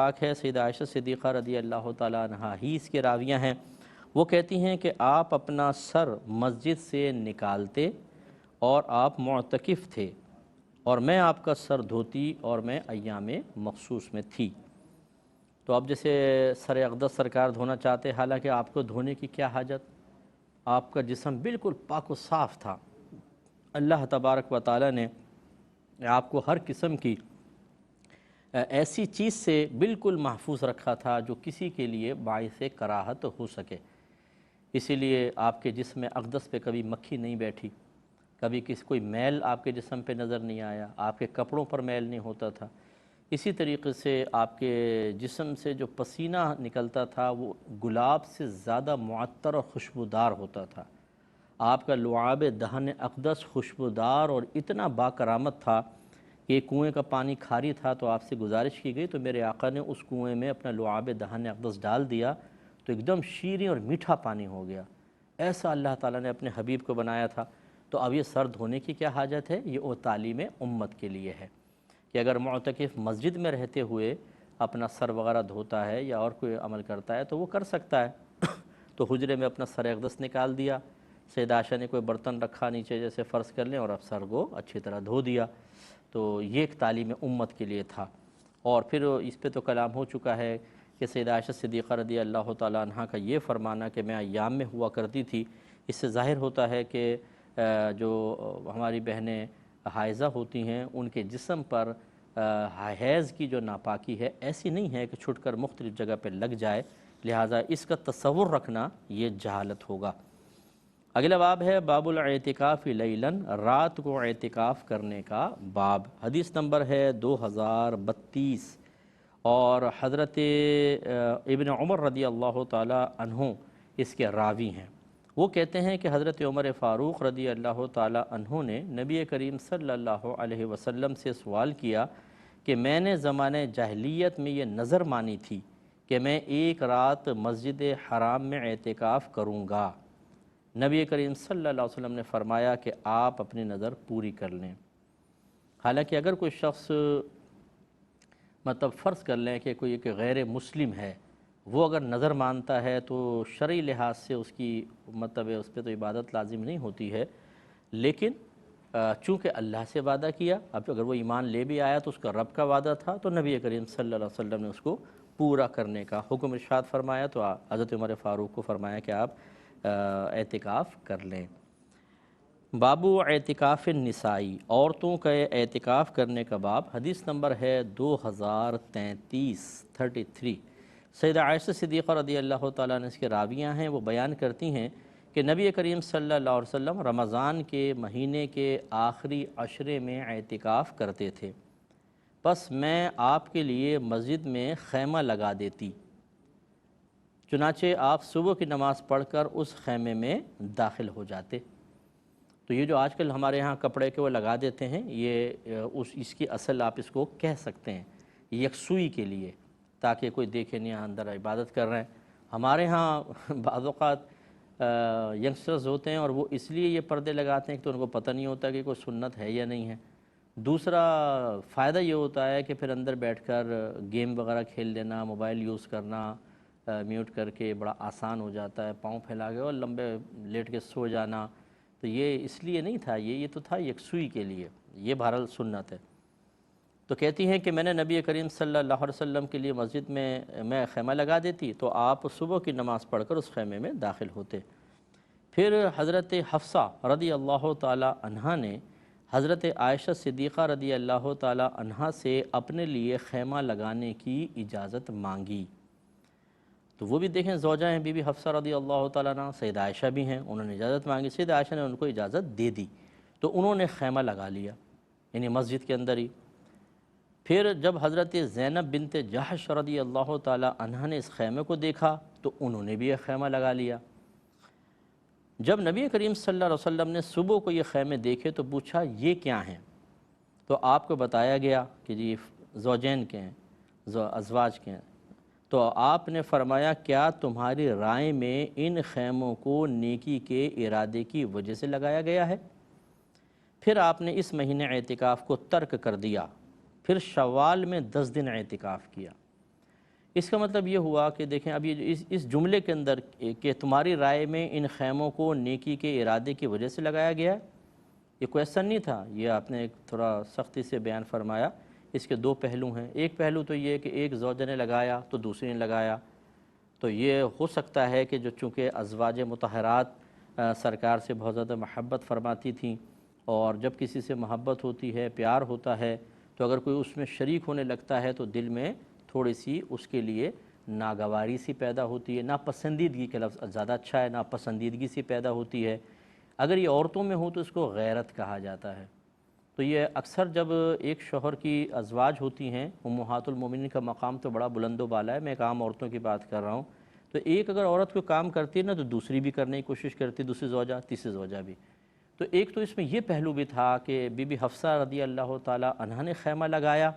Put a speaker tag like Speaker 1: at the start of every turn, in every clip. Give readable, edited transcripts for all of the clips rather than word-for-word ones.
Speaker 1: پاک ہے سیدہ عائشہ صدیقہ رضی اللہ تعالیٰ عنہا ہی اس کے راویہ ہیں۔ وہ کہتی ہیں کہ آپ اپنا سر مسجد سے نکالتے اور آپ معتکف تھے اور میں آپ کا سر دھوتی اور میں ایام مخصوص میں تھی۔ تو اب جیسے سر اقدس سرکار دھونا چاہتے، حالانکہ آپ کو دھونے کی کیا حاجت، آپ کا جسم بالکل پاک و صاف تھا۔ اللہ تبارک و تعالیٰ نے آپ کو ہر قسم کی ایسی چیز سے بالکل محفوظ رکھا تھا جو کسی کے لیے باعث کراہت ہو سکے، اسی لیے آپ کے جسم اقدس پہ کبھی مکھی نہیں بیٹھی، کبھی کوئی میل آپ کے جسم پہ نظر نہیں آیا، آپ کے کپڑوں پر میل نہیں ہوتا تھا۔ اسی طریقے سے آپ کے جسم سے جو پسینہ نکلتا تھا وہ گلاب سے زیادہ معطر اور خوشبودار ہوتا تھا۔ آپ کا لعاب دہن اقدس خوشبودار اور اتنا باکرامت تھا کہ کنویں کا پانی کھاری تھا، تو آپ سے گزارش کی گئی تو میرے آقا نے اس کنویں میں اپنا لعاب دہن اقدس ڈال دیا تو ایک دم شیریں اور میٹھا پانی ہو گیا۔ ایسا اللہ تعالیٰ نے اپنے حبیب کو بنایا تھا۔ تو اب یہ سر دھونے کی کیا حاجت ہے، یہ وہ تعلیم امت کے لیے ہے کہ اگر معتکف مسجد میں رہتے ہوئے اپنا سر وغیرہ دھوتا ہے یا اور کوئی عمل کرتا ہے تو وہ کر سکتا ہے۔ تو حجرے میں اپنا سر اقدس نکال دیا، سیدہ عائشہ نے کوئی برتن رکھا نیچے جیسے فرض کر لیں اور اب سر کو اچھی طرح دھو دیا۔ تو یہ ایک تعلیم امت کے لیے تھا۔ اور پھر اس پہ تو کلام ہو چکا ہے کہ سیدہ عائشہ صدیقہ رضی اللہ تعالیٰ عنہ کا یہ فرمانا کہ میں ایام میں ہوا کرتی تھی، اس سے ظاہر ہوتا ہے کہ جو ہماری بہنیں حائضہ ہوتی ہیں ان کے جسم پر حیض کی جو ناپاکی ہے ایسی نہیں ہے کہ چھٹ کر مختلف جگہ پہ لگ جائے، لہٰذا اس کا تصور رکھنا یہ جہالت ہوگا۔ اگلا باب ہے باب الاعتکاف لیلاً، رات کو اعتکاف کرنے کا باب۔ حدیث نمبر ہے 2032 اور حضرت ابن عمر رضی اللہ تعالی عنہ اس کے راوی ہیں۔ وہ کہتے ہیں کہ حضرت عمر فاروق رضی اللہ تعالی عنہ نے نبی کریم صلی اللہ علیہ وسلم سے سوال کیا کہ میں نے زمانہ جاہلیت میں یہ نظر مانی تھی کہ میں ایک رات مسجد حرام میں اعتکاف کروں گا۔ نبی کریم صلی اللہ علیہ وسلم نے فرمایا کہ آپ اپنی نظر پوری کر لیں۔ حالانکہ اگر کوئی شخص فرض کر لیں کہ کوئی ایک غیر مسلم ہے، وہ اگر نظر مانتا ہے تو شرعی لحاظ سے اس کی اس پہ تو عبادت لازم نہیں ہوتی ہے، لیکن چونکہ اللہ سے وعدہ کیا، اب اگر وہ ایمان لے بھی آیا تو اس کا رب کا وعدہ تھا، تو نبی کریم صلی اللہ علیہ وسلم نے اس کو پورا کرنے کا حکم ارشاد فرمایا، تو حضرت عمر فاروق کو فرمایا کہ آپ اعتکاف کر لیں۔ بابو اعتکاف النسائی، عورتوں کا اعتکاف کرنے کا باب۔ حدیث نمبر ہے 2033 سیدہ عائشہ صدیقہ رضی اللہ تعالیٰ عنہ اس کے راویہ ہیں۔ وہ بیان کرتی ہیں کہ نبی کریم صلی اللہ علیہ وسلم رمضان کے مہینے کے آخری عشرے میں اعتکاف کرتے تھے، پس میں آپ کے لیے مسجد میں خیمہ لگا دیتی، چنانچہ آپ صبح کی نماز پڑھ کر اس خیمے میں داخل ہو جاتے۔ تو یہ جو آج کل ہمارے ہاں کپڑے کے وہ لگا دیتے ہیں، یہ اس کی اصل آپ اس کو کہہ سکتے ہیں یکسوئی کے لیے، تاکہ کوئی دیکھے نہیں اندر عبادت کر رہے ہیں۔ ہمارے ہاں بعض اوقات ینگسٹرز ہوتے ہیں اور وہ اس لیے یہ پردے لگاتے ہیں کہ تو ان کو پتہ نہیں ہوتا کہ کوئی سنت ہے یا نہیں ہے۔ دوسرا فائدہ یہ ہوتا ہے کہ پھر اندر بیٹھ کر گیم وغیرہ کھیل لینا، موبائل یوز کرنا میوٹ کر کے بڑا آسان ہو جاتا ہے، پاؤں پھیلا کے اور لمبے لیٹ کے سو جانا، تو یہ اس لیے نہیں تھا، یہ تو تھا یکسوئی کے لیے، یہ بہرحال سنت ہے۔ تو کہتی ہیں کہ میں نے نبی کریم صلی اللہ علیہ وسلم کے لیے مسجد میں خیمہ لگا دیتی تو آپ صبح کی نماز پڑھ کر اس خیمے میں داخل ہوتے۔ پھر حضرت حفصہ رضی اللہ تعالی عنہا نے حضرت عائشہ صدیقہ رضی اللہ تعالی عنہا سے اپنے لیے خیمہ لگانے کی اجازت مانگی۔ تو وہ بھی دیکھیں زوجہ ہیں بی بی حفصہ رضی اللہ تعالیٰ عنہ، سیدہ عائشہ بھی ہیں، انہوں نے اجازت مانگی، سیدہ عائشہ نے ان کو اجازت دے دی، تو انہوں نے خیمہ لگا لیا، یعنی مسجد کے اندر ہی۔ پھر جب حضرت زینب بنت جحش رضی اللہ تعالیٰ عنہ نے اس خیمے کو دیکھا تو انہوں نے بھی یہ خیمہ لگا لیا۔ جب نبی کریم صلی اللہ علیہ وسلم نے صبح کو یہ خیمے دیکھے تو پوچھا یہ کیا ہیں، تو آپ کو بتایا گیا کہ جی زوجین کے ہیں، ازواج کے ہیں۔ تو آپ نے فرمایا کیا تمہاری رائے میں ان خیموں کو نیکی کے ارادے کی وجہ سے لگایا گیا ہے؟ پھر آپ نے اس مہینے اعتکاف کو ترک کر دیا، پھر شوال میں 10 دن اعتکاف کیا، اس کا مطلب یہ ہوا کہ دیکھیں اب یہ اس جملے کے اندر کہ تمہاری رائے میں ان خیموں کو نیکی کے ارادے کی وجہ سے لگایا گیا ہے، یہ کویسچن نہیں تھا، یہ آپ نے ایک تھوڑا سختی سے بیان فرمایا۔ اس کے دو پہلو ہیں، ایک پہلو تو یہ کہ ایک زوجہ نے لگایا تو دوسری نے لگایا، تو یہ ہو سکتا ہے کہ جو چونکہ ازواج مطہرات سرکار سے بہت زیادہ محبت فرماتی تھیں، اور جب کسی سے محبت ہوتی ہے، پیار ہوتا ہے، تو اگر کوئی اس میں شریک ہونے لگتا ہے تو دل میں تھوڑی سی اس کے لیے ناگواری سی پیدا ہوتی ہے، ناپسندیدگی کا لفظ زیادہ اچھا ہے، ناپسندیدگی سی پیدا ہوتی ہے۔ اگر یہ عورتوں میں ہو تو اس کو غیرت کہا جاتا ہے۔ تو یہ اکثر جب ایک شوہر کی ازواج ہوتی ہیں، امہات المومنین کا مقام تو بڑا بلند و بالا ہے، میں ایک عام عورتوں کی بات کر رہا ہوں، تو ایک اگر عورت کوئی کام کرتی ہے نا تو دوسری بھی کرنے کی کوشش کرتی، دوسری زوجہ، تیسری زوجہ بھی۔ تو ایک تو اس میں یہ پہلو بھی تھا کہ بی بی حفصہ رضی اللہ تعالی عنہا نے خیمہ لگایا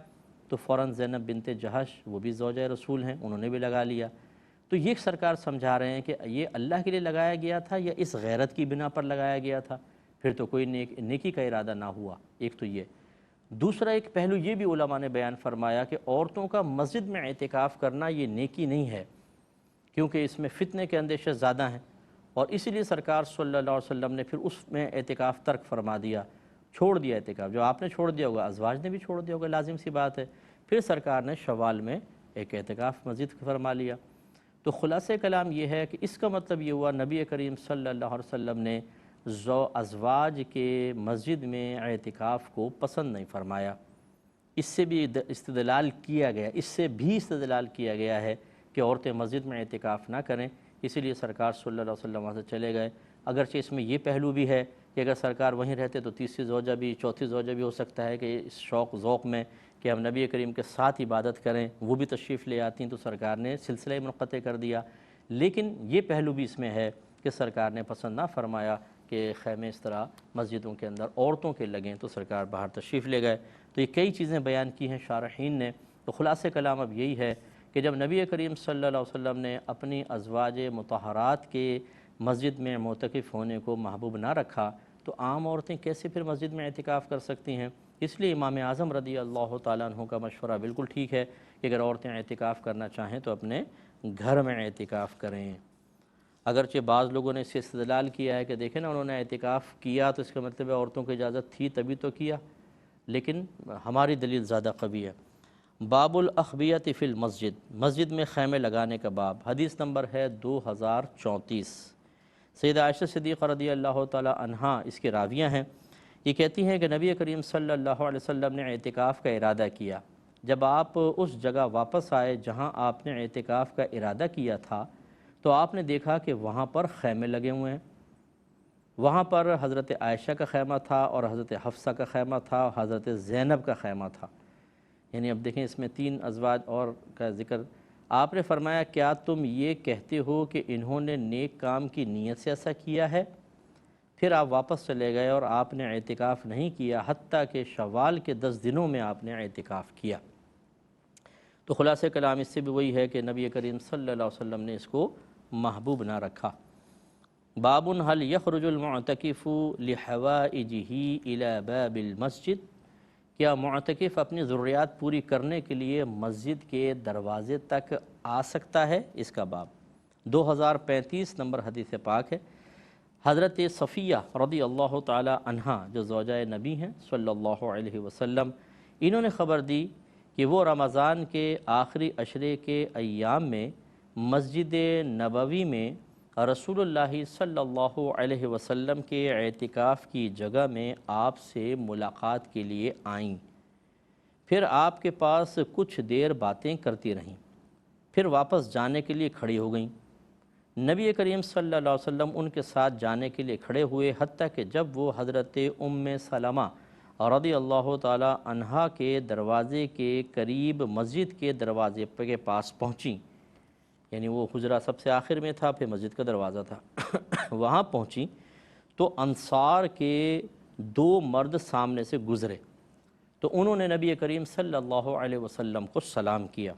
Speaker 1: تو فوراً زینب بنت جہش، وہ بھی زوجہ رسول ہیں، انہوں نے بھی لگا لیا۔ تو یہ سرکار سمجھا رہے ہیں کہ یہ اللہ کے لیے لگایا گیا تھا یا اس غیرت کی بنا پر لگایا گیا تھا، پھر تو کوئی نیکی کا ارادہ نہ ہوا۔ ایک تو یہ، دوسرا ایک پہلو یہ بھی علماء نے بیان فرمایا کہ عورتوں کا مسجد میں اعتکاف کرنا یہ نیکی نہیں ہے، کیونکہ اس میں فتنے کے اندیشے زیادہ ہیں، اور اسی لیے سرکار صلی اللہ علیہ وسلم نے پھر اس میں اعتکاف ترک فرما دیا، چھوڑ دیا اعتکاف۔ جو آپ نے چھوڑ دیا ہوگا ازواج نے بھی چھوڑ دیا ہوگا، لازم سی بات ہے۔ پھر سرکار نے شوال میں ایک اعتکاف مسجد فرما لیا۔ تو خلاصہ کلام یہ ہے کہ اس کا مطلب یہ ہوا نبی کریم صلی اللہ علیہ وسلم نے ازواج کے مسجد میں اعتکاف کو پسند نہیں فرمایا۔ اس سے بھی استدلال کیا گیا، اس سے بھی استدلال کیا گیا ہے کہ عورتیں مسجد میں اعتکاف نہ کریں، اسی لیے سرکار صلی اللہ علیہ وسلم وہاں سے چلے گئے۔ اگرچہ اس میں یہ پہلو بھی ہے کہ اگر سرکار وہیں رہتے تو تیسری زوجہ بھی، چوتھی زوجہ بھی ہو سکتا ہے کہ اس شوق ذوق میں کہ ہم نبی کریم کے ساتھ عبادت کریں، وہ بھی تشریف لے آتی ہیں، تو سرکار نے سلسلہ منقطع کر دیا۔ لیکن یہ پہلو بھی اس میں ہے کہ سرکار نے پسند نہ فرمایا کہ خیمے اس طرح مسجدوں کے اندر عورتوں کے لگیں، تو سرکار باہر تشریف لے گئے۔ تو یہ کئی چیزیں بیان کی ہیں شارحین نے۔ تو خلاصہ کلام اب یہی ہے کہ جب نبی کریم صلی اللہ علیہ وسلم نے اپنی ازواج مطہرات کے مسجد میں معتکف ہونے کو محبوب نہ رکھا تو عام عورتیں کیسے پھر مسجد میں اعتکاف کر سکتی ہیں؟ اس لیے امام اعظم رضی اللہ تعالیٰ عنہ کا مشورہ بالکل ٹھیک ہے کہ اگر عورتیں اعتکاف کرنا چاہیں تو اپنے گھر میں اعتکاف کریں۔ اگرچہ بعض لوگوں نے اس سے استدلال کیا ہے کہ دیکھیں نا، انہوں نے اعتکاف کیا تو اس کا مطلب ہے عورتوں کی اجازت تھی تبھی تو کیا، لیکن ہماری دلیل زیادہ قوی ہے۔ باب الاخبیۃ فی المسجد، مسجد میں خیمے لگانے کا باب، حدیث نمبر ہے 2034۔ سیدہ عائشہ صدیقہ رضی اللہ تعالی عنہا اس کے راویہ ہیں، یہ کہتی ہیں کہ نبی کریم صلی اللہ علیہ وسلم نے اعتکاف کا ارادہ کیا۔ جب آپ اس جگہ واپس آئے جہاں آپ نے اعتکاف کا ارادہ کیا تھا تو آپ نے دیکھا کہ وہاں پر خیمے لگے ہوئے ہیں۔ وہاں پر حضرت عائشہ کا خیمہ تھا اور حضرت حفصہ کا خیمہ تھا اور حضرت زینب کا خیمہ تھا۔ یعنی اب دیکھیں اس میں 3 ازواج اور کا ذکر۔ آپ نے فرمایا کیا تم یہ کہتے ہو کہ انہوں نے نیک کام کی نیت سے ایسا کیا ہے؟ پھر آپ واپس چلے گئے اور آپ نے اعتکاف نہیں کیا حتیٰ کہ شوال کے 10 دنوں میں آپ نے اعتکاف کیا۔ تو خلاصہ کلام اس سے بھی وہی ہے کہ نبی کریم صلی اللہ علیہ وسلم نے اس کو محبوب نہ رکھا۔ باب هل يخرج المعتکف لحوائجه الى باب المسجد، کیا معتکف اپنی ضروریات پوری کرنے کے لیے مسجد کے دروازے تک آ سکتا ہے؟ اس کا باب 2035 نمبر حدیث پاک ہے۔ حضرت صفیہ رضی اللہ تعالی عنہا جو زوجہ نبی ہیں صلی اللہ علیہ وسلم، انہوں نے خبر دی کہ وہ رمضان کے آخری عشرے کے ایام میں مسجد نبوی میں رسول اللہ صلی اللہ علیہ وسلم کے اعتکاف کی جگہ میں آپ سے ملاقات کے لیے آئیں، پھر آپ کے پاس کچھ دیر باتیں کرتی رہیں، پھر واپس جانے کے لیے کھڑی ہو گئیں۔ نبی کریم صلی اللہ علیہ وسلم ان کے ساتھ جانے کے لیے کھڑے ہوئے حتیٰ کہ جب وہ حضرت ام سلمہ رضی اللہ تعالی عنہا کے دروازے کے قریب مسجد کے دروازے کے پاس پہنچیں، یعنی وہ حجرہ سب سے آخر میں تھا، پھر مسجد کا دروازہ تھا، وہاں پہنچیں تو انصار کے 2 مرد سامنے سے گزرے، تو انہوں نے نبی کریم صلی اللہ علیہ وسلم کو سلام کیا۔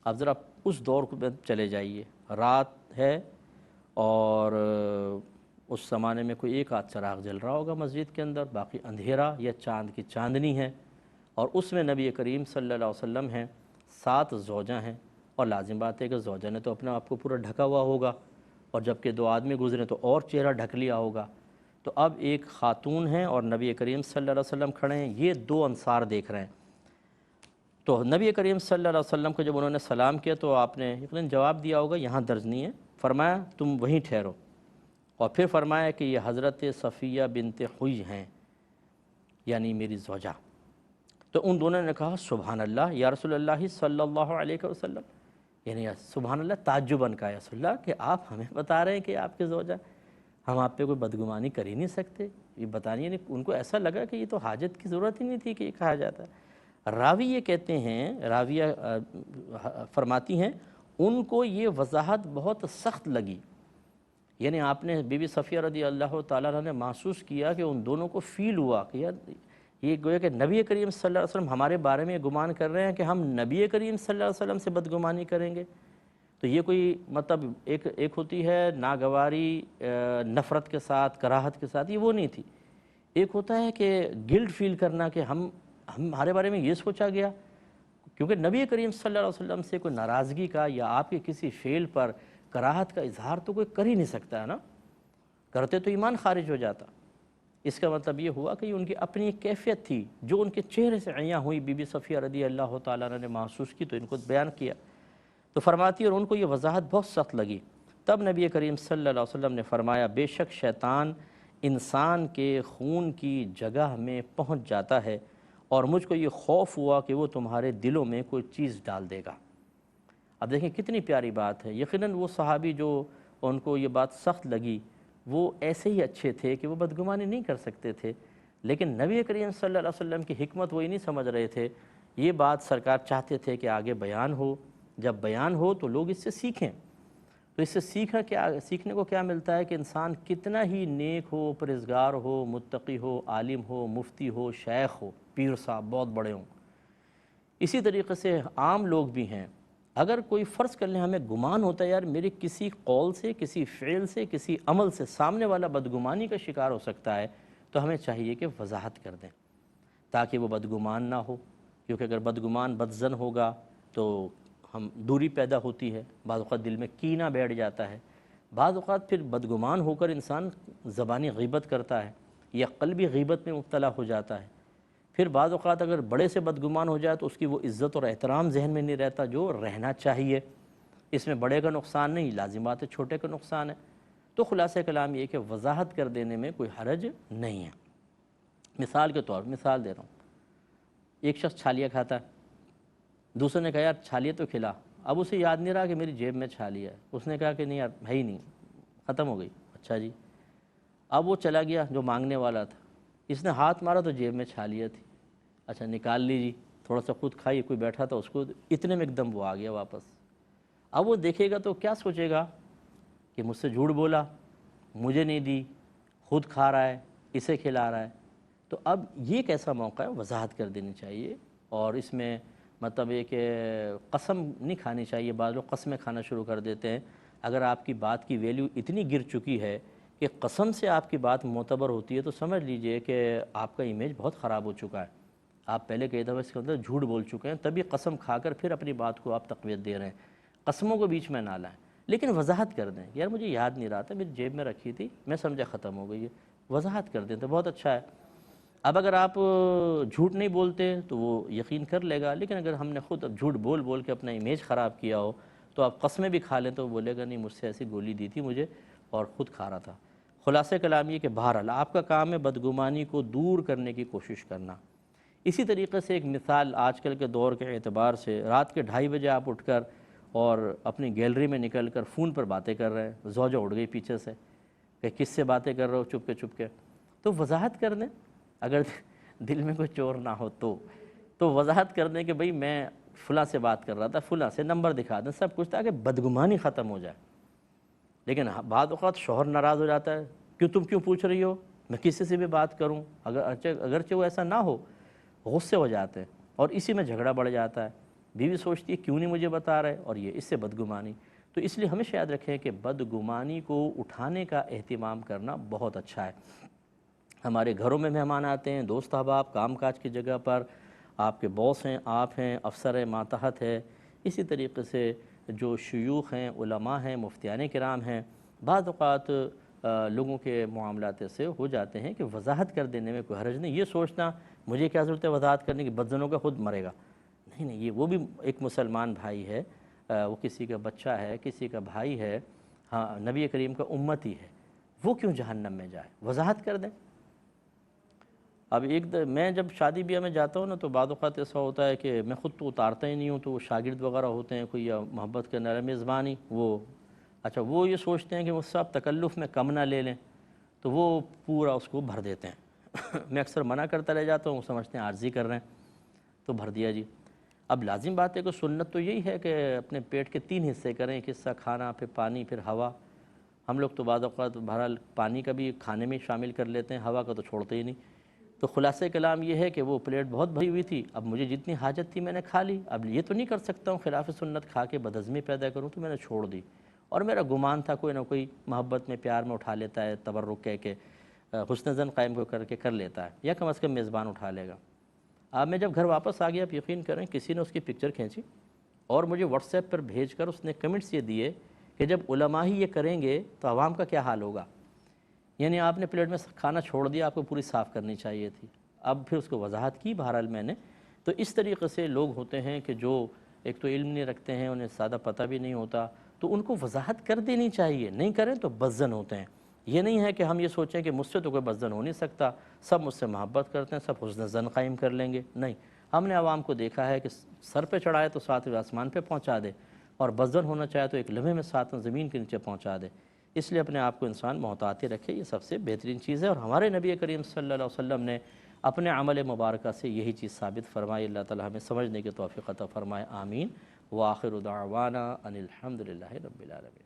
Speaker 1: اب ذرا اس دور کو چلے جائیے، رات ہے اور اس زمانے میں کوئی ایک آدھ چراغ جل رہا ہوگا مسجد کے اندر، باقی اندھیرا یا چاند کی چاندنی ہے، اور اس میں نبی کریم صلی اللہ علیہ وسلم ہیں، 7 زوجہ ہیں، اور لازم بات ہے کہ زوجہ نے تو اپنے آپ کو پورا ڈھکا ہوا ہوگا، اور جب کہ دو آدمی گزرے تو اور چہرہ ڈھک لیا ہوگا۔ تو اب ایک خاتون ہیں اور نبی کریم صلی اللہ علیہ وسلم کھڑے ہیں، یہ دو انصار دیکھ رہے ہیں۔ تو نبی کریم صلی اللہ علیہ وسلم کو جب انہوں نے سلام کیا تو آپ نے یقیناً جواب دیا ہوگا، یہاں درج نہیں ہے، فرمایا تم وہیں ٹھہرو، اور پھر فرمایا کہ یہ حضرت صفیہ بنت حوی ہیں، یعنی میری زوجہ۔ تو ان دونوں نے کہا سبحان اللہ یا رسول اللہ صلی اللہ علیہ وسلم، یعنی سبحان اللہ تعجباً کا یا رسول اللہ کہ آپ ہمیں بتا رہے ہیں کہ آپ کے زوجہ، ہم آپ پہ کوئی بدگمانی کر ہی نہیں سکتے، یہ بتائیے نہیں۔ ان کو ایسا لگا کہ یہ تو حاجت کی ضرورت ہی نہیں تھی کہ یہ کہا جاتا ہے۔ راوی یہ کہتے ہیں، راویہ فرماتی ہیں ان کو یہ وضاحت بہت سخت لگی، یعنی آپ نے بی بی صفیہ رضی اللہ تعالیٰ عنہ نے محسوس کیا کہ ان دونوں کو فیل ہوا کہ یار یہ گویا کہ نبی کریم صلی اللہ علیہ وسلم ہمارے بارے میں گمان کر رہے ہیں کہ ہم نبی کریم صلی اللہ علیہ وسلم سے بدگمانی کریں گے۔ تو یہ کوئی مطلب ایک ہوتی ہے ناگواری نفرت کے ساتھ، کراہت کے ساتھ، یہ وہ نہیں تھی۔ ایک ہوتا ہے کہ گلٹ فیل کرنا کہ ہمارے بارے میں یہ سوچا گیا، کیونکہ نبی کریم صلی اللہ علیہ وسلم سے کوئی ناراضگی کا یا آپ کے کسی فعل پر کراہت کا اظہار تو کوئی کر ہی نہیں سکتا ہے نا، کرتے تو ایمان خارج ہو جاتا۔ اس کا مطلب یہ ہوا کہ ان کی اپنی ایک کیفیت تھی جو ان کے چہرے سے عیاں ہوئی، بی بی صفیہ رضی اللہ تعالیٰ عنہ نے محسوس کی تو ان کو بیان کیا۔ تو فرماتی اور ان کو یہ وضاحت بہت سخت لگی۔ تب نبی کریم صلی اللہ علیہ وسلم نے فرمایا بے شک شیطان انسان کے خون کی جگہ میں پہنچ جاتا ہے، اور مجھ کو یہ خوف ہوا کہ وہ تمہارے دلوں میں کوئی چیز ڈال دے گا۔ اب دیکھیں کتنی پیاری بات ہے۔ یقیناً وہ صحابی جو ان کو یہ بات سخت لگی وہ ایسے ہی اچھے تھے کہ وہ بدگمانی نہیں کر سکتے تھے، لیکن نبی کریم صلی اللہ علیہ وسلم کی حکمت وہی نہیں سمجھ رہے تھے۔ یہ بات سرکار چاہتے تھے کہ آگے بیان ہو، جب بیان ہو تو لوگ اس سے سیکھیں۔ تو اس سے سیکھنے کو کیا ملتا ہے کہ انسان کتنا ہی نیک ہو، پرہیزگار ہو، متقی ہو، عالم ہو، مفتی ہو، شیخ ہو، پیر صاحب بہت بڑے ہوں، اسی طریقے سے عام لوگ بھی ہیں، اگر کوئی فرض کر لیں ہمیں گمان ہوتا ہے یار میری کسی قول سے، کسی فعل سے، کسی عمل سے سامنے والا بدگمانی کا شکار ہو سکتا ہے، تو ہمیں چاہیے کہ وضاحت کر دیں تاکہ وہ بدگمان نہ ہو، کیونکہ اگر بدگمان بدظن ہوگا تو ہم دوری پیدا ہوتی ہے، بعض اوقات دل میں کینہ بیٹھ جاتا ہے، بعض اوقات پھر بدگمان ہو کر انسان زبانی غیبت کرتا ہے یا قلبی غیبت میں مبتلا ہو جاتا ہے، پھر بعض اوقات اگر بڑے سے بدگمان ہو جائے تو اس کی وہ عزت اور احترام ذہن میں نہیں رہتا جو رہنا چاہیے۔ اس میں بڑے کا نقصان نہیں، لازم بات ہے چھوٹے کا نقصان ہے۔ تو خلاصہ کلام یہ کہ وضاحت کر دینے میں کوئی حرج نہیں ہے۔ مثال کے طور پر مثال دے رہا ہوں، ایک شخص چھالیاں کھاتا ہے، دوسرے نے کہا یار چھالیاں تو کھلا، اب اسے یاد نہیں رہا کہ میری جیب میں چھالیاں ہے، اس نے کہا کہ نہیں یار ہے ہی نہیں، ختم ہو گئی۔ اچھا جی، اب وہ چلا گیا جو مانگنے والا تھا، اس نے ہاتھ مارا تو جیب میں چھالیاں تھی، اچھا نکال لیجی، تھوڑا سا خود کھائی، کوئی بیٹھا تھا اس کو اتنے میں ایک دم وہ آ گیا واپس۔ اب وہ دیکھے گا تو کیا سوچے گا کہ مجھ سے جھوٹ بولا، مجھے نہیں دی، خود کھا رہا ہے، اسے کھلا رہا ہے۔ تو اب یہ کیسا موقع ہے، وضاحت کر دینی چاہیے، اور اس میں مطلب یہ کہ قسم نہیں کھانی چاہیے، بعض لوگ قسمیں کھانا شروع کر دیتے ہیں۔ اگر آپ کی بات کی ویلیو اتنی گر چکی ہے کہ قسم سے آپ کی بات معتبر ہوتی ہے تو سمجھ لیجئے کہ آپ کا امیج بہت خراب ہو چکا ہے، آپ پہلے کئی دفعہ اس کے اندر جھوٹ بول چکے ہیں، تبھی قسم کھا کر پھر اپنی بات کو آپ تقویت دے رہے ہیں۔ قسموں کو بیچ میں نہ لائیں، لیکن وضاحت کر دیں، یار مجھے یاد نہیں رہا تھا، میری جیب میں رکھی تھی، میں سمجھا ختم ہو گئی ہے، وضاحت کر دیں تو بہت اچھا ہے۔ اب اگر آپ جھوٹ نہیں بولتے تو وہ یقین کر لے گا، لیکن اگر ہم نے خود اب جھوٹ بول بول کے اپنا امیج خراب کیا ہو تو آپ قسمیں بھی کھا لیں تو وہ بولے گا نہیں مجھ سے ایسی گولی دی تھی مجھے اور خود کھا رہا تھا۔ خلاصہ کلام یہ کہ بہرحال آپ کا کام ہے بدگمانی کو دور کرنے کی کوشش کرنا۔ اسی طریقے سے ایک مثال آج کل کے دور کے اعتبار سے، رات کے 2:30 بجے آپ اٹھ کر اور اپنی گیلری میں نکل کر فون پر باتیں کر رہے ہیں، زوجہ اٹھ گئی پیچھے سے کہ کس سے باتیں کر رہے ہو چپ کے، تو وضاحت کر دیں، اگر دل میں کوئی چور نہ ہو تو وضاحت کر دیں کہ بھئی میں فلاں سے بات کر رہا تھا، فلاں سے نمبر دکھا دیں، سب کچھ، تاکہ بدگمانی ختم ہو جائے۔ لیکن بعض اوقات شوہر ناراض ہو جاتا ہے، تم کیوں پوچھ رہی ہو، میں کسی سے بھی بات کروں، اگرچہ وہ ایسا نہ ہو، غصے ہو جاتے ہیں اور اسی میں جھگڑا بڑھ جاتا ہے، بیوی سوچتی ہے کیوں نہیں مجھے بتا رہے، اور یہ اس سے بدگمانی۔ تو اس لیے ہمیشہ یاد رکھیں کہ بدگمانی کو اٹھانے کا اہتمام کرنا بہت اچھا ہے۔ ہمارے گھروں میں مہمان آتے ہیں، دوست احباب، کام کاج کی جگہ پر، آپ کے باس ہیں، آپ ہیں، افسر ہیں، ماتحت ہے، اسی طریقے سے جو شیوخ ہیں، علماء ہیں، مفتیان کرام ہیں، بعض اوقات لوگوں کے معاملات سے ہو جاتے ہیں کہ وضاحت کر دینے میں کوئی حرج نہیں۔ یہ سوچنا مجھے کیا ضرورت ہے وضاحت کرنے کی، بدزنوں کا خود مرے گا، نہیں نہیں، یہ وہ بھی ایک مسلمان بھائی ہے، وہ کسی کا بچہ ہے، کسی کا بھائی ہے، ہاں نبی کریم کا امتی ہے، وہ کیوں جہنم میں جائے؟ وضاحت کر دیں۔ اب میں جب شادی بیاہ میں جاتا ہوں نا تو بعض اوقات ایسا ہوتا ہے کہ میں خود تو اتارتا ہی نہیں ہوں، تو وہ شاگرد وغیرہ ہوتے ہیں کوئی یا محبت کرنے والا میزبانی، وہ یہ سوچتے ہیں کہ مجھ سے آپ تکلف میں کم نہ لے لیں، تو وہ پورا اس کو بھر دیتے ہیں۔ میں اکثر منع کرتا رہ جاتا ہوں، وہ سمجھتے ہیں عارضی کر رہے ہیں، تو بھر دیا جی۔ اب لازم بات ہے کہ سنت تو یہی ہے کہ اپنے پیٹ کے 3 حصے کریں، ایک حصہ کھانا، پھر پانی، پھر ہوا۔ ہم لوگ تو بعض اوقات بہرحال پانی کا بھی کھانے میں شامل کر لیتے ہیں، ہوا کا تو چھوڑتے ہی نہیں۔ تو خلاصہ کلام یہ ہے کہ وہ پلیٹ بہت بھری ہوئی تھی، اب مجھے جتنی حاجت تھی میں نے کھا لی، اب یہ تو نہیں کر سکتا ہوں خلاف سنت کھا کے بدہضمی پیدا کروں، تو میں نے چھوڑ دی۔ اور میرا گمان تھا کوئی نہ کوئی محبت میں، پیار میں اٹھا لیتا ہے، تبرک کہہ کے حسن ظن قائم کر لیتا ہے، یا کم از کم میزبان اٹھا لے گا۔ اب میں جب گھر واپس آ گیا، آپ یقین کریں کسی نے اس کی پکچر کھینچی اور مجھے واٹس ایپ پر بھیج کر اس نے کمنٹس یہ دیے کہ جب علماء ہی یہ کریں گے تو عوام کا کیا حال ہوگا؟ یعنی آپ نے پلیٹ میں کھانا چھوڑ دیا، آپ کو پوری صاف کرنی چاہیے تھی۔ اب پھر اس کو وضاحت کی بہرحال میں نے۔ تو اس طریقے سے لوگ ہوتے ہیں کہ جو ایک تو علم نہیں رکھتے ہیں، انہیں سادہ پتہ بھی نہیں ہوتا، تو ان کو وضاحت کر دینی چاہیے، نہیں کریں تو بدظن ہوتے ہیں۔ یہ نہیں ہے کہ ہم یہ سوچیں کہ مجھ سے تو کوئی بدظن ہو نہیں سکتا، سب مجھ سے محبت کرتے ہیں، سب حسن ظن قائم کر لیں گے، نہیں۔ ہم نے عوام کو دیکھا ہے کہ سر پہ چڑھائے تو 7ویں آسمان پہ پہنچا دے، اور بدظن ہونا چاہے تو ایک لمحے میں 7 زمین کے نیچے پہنچا دے۔ اس لیے اپنے آپ کو انسان محتاط رکھے، یہ سب سے بہترین چیز ہے، اور ہمارے نبی کریم صلی اللہ علیہ وسلم نے اپنے عمل مبارکہ سے یہی چیز ثابت فرمائی۔ اللہ تعالی ہمیں سمجھنے کی توفیق عطا فرمائے، آمین۔ وآخر دعوانا ان الحمد للہ رب العالمین۔